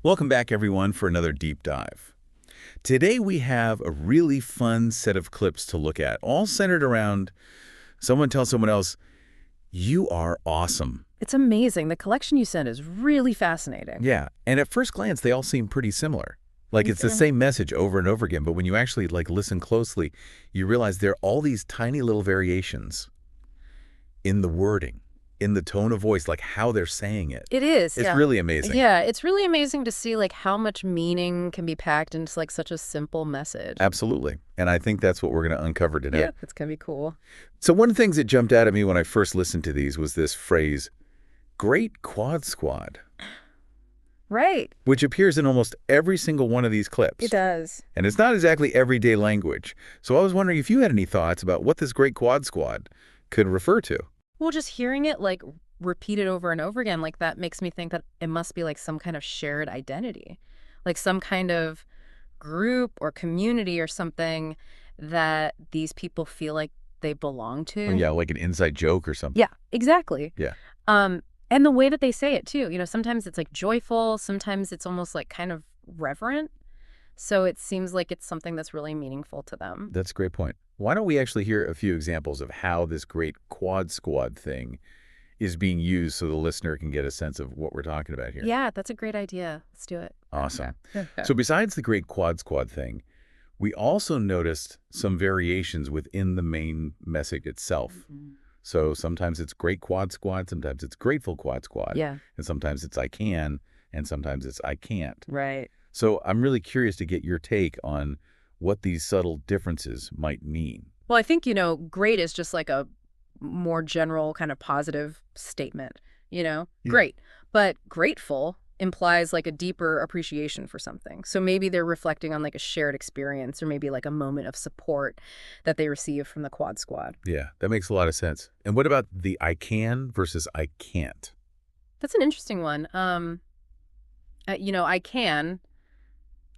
Welcome back, everyone, for another deep dive. Today we have a really fun set of clips to look at, all centered around someone tells someone else, "You are awesome." It's amazing. The collection you sent is really fascinating. Yeah, and at first glance, they all seem pretty similar. Like it's the Okay. same message over and over again, but when you actually listen closely, you realize there are all these tiny little variations in the wording, in the tone of voice, like how they're saying it. It is, It's yeah. really amazing. Yeah, it's really amazing to see how much meaning can be packed into such a simple message. Absolutely. And I think that's what we're going to uncover today. Yeah, it's gonna be cool. So one of the things that jumped out at me when I first listened to these was this phrase, "great quad squad," Right. which appears in almost every single one of these clips. It does. And it's not exactly everyday language. So I was wondering if you had any thoughts about what this great quad squad could refer to. Well, just hearing it repeated over and over again like that makes me think that it must be some kind of shared identity. Like some kind of group or community or something that these people feel like they belong to. Oh, yeah, like an inside joke or something. Yeah, exactly. Yeah. And the way that they say it too, sometimes it's joyful, sometimes it's almost kind of reverent. So it seems like it's something that's really meaningful to them. That's a great point. Why don't we actually hear a few examples of how this great quad squad thing is being used so the listener can get a sense of what we're talking about here? Yeah, that's a great idea. Let's do it. Awesome. Okay. So besides the great quad squad thing, we also noticed some variations within the main message itself. Mhm. So sometimes it's great quad squad, sometimes it's grateful quad squad, Yeah, and sometimes it's I can, and sometimes it's I can't. right. So I'm really curious to get your take on what these subtle differences might mean. Well, I think, great is just a more general kind of positive statement, Yeah. Great. But grateful implies a deeper appreciation for something. So maybe they're reflecting on a shared experience or maybe a moment of support that they receive from the quad squad. Yeah, that makes a lot of sense. And what about the I can versus I can't? That's an interesting one. I can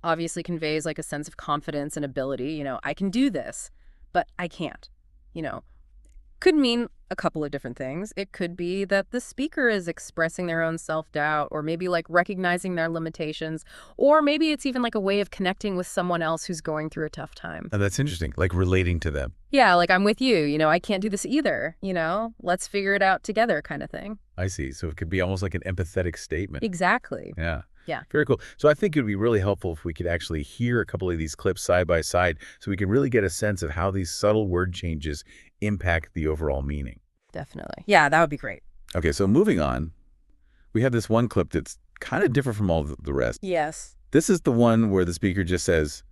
obviously conveys a sense of confidence and ability. I can do this, but I can't. You know, could mean a couple of different things. It could be that the speaker is expressing their own self-doubt or maybe recognizing their limitations, or maybe it's even a way of connecting with someone else who's going through a tough time. Oh, that's interesting, like relating to them. Yeah, I'm with you. I can't do this either. Let's figure it out together kind of thing. I see. So it could be almost like an empathetic statement. Exactly. Yeah. Yeah. Very cool. So I think it would be really helpful if we could actually hear a couple of these clips side by side so we can really get a sense of how these subtle word changes impact the overall meaning. Definitely. Yeah, that would be great. Okay, so moving on, we have this one clip that's kind of different from all the rest. Yes. This is the one where the speaker just says,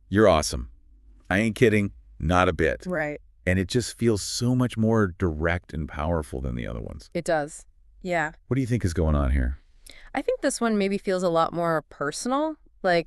"You're awesome. I ain't kidding, not a bit." Right. And it just feels so much more direct and powerful than the other ones. It does. Yeah. What do you think is going on here? I think this one maybe feels a lot more personal.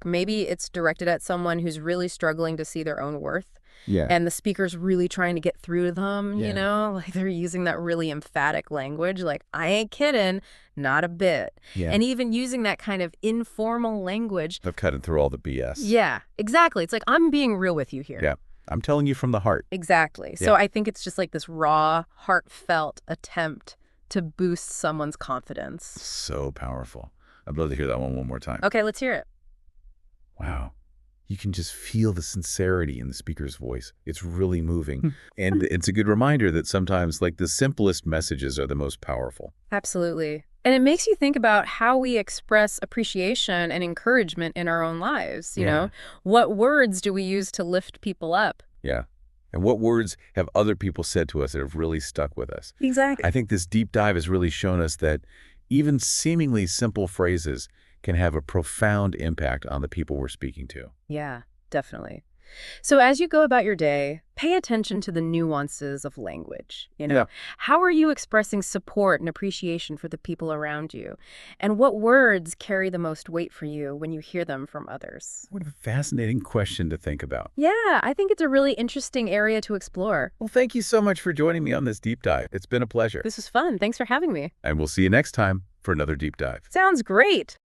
Maybe it's directed at someone who's really struggling to see their own worth. Yeah. And the speaker's really trying to get through to them, Yeah. They're using that really emphatic language, I ain't kidding, not a bit. Yeah. And even using that kind of informal language. Of cutting through all the BS. Yeah, exactly. It's I'm being real with you here. Yeah. I'm telling you from the heart. Exactly. So Yeah. I think it's just this raw, heartfelt attempt to boost someone's confidence. So powerful. I'd love to hear that one more time. Okay, let's hear it. Wow. You can just feel the sincerity in the speaker's voice. It's really moving. And it's a good reminder that sometimes the simplest messages are the most powerful. Absolutely. And it makes you think about how we express appreciation and encouragement in our own lives. Yeah. What words do we use to lift people up? Yeah. And what words have other people said to us that have really stuck with us? Exactly. I think this deep dive has really shown us that even seemingly simple phrases can have a profound impact on the people we're speaking to. Yeah, definitely. So as you go about your day, pay attention to the nuances of language. Yeah. How are you expressing support and appreciation for the people around you? And what words carry the most weight for you when you hear them from others? What a fascinating question to think about. Yeah, I think it's a really interesting area to explore. Well, thank you so much for joining me on this deep dive. It's been a pleasure. This was fun. Thanks for having me. And we'll see you next time for another deep dive. Sounds great.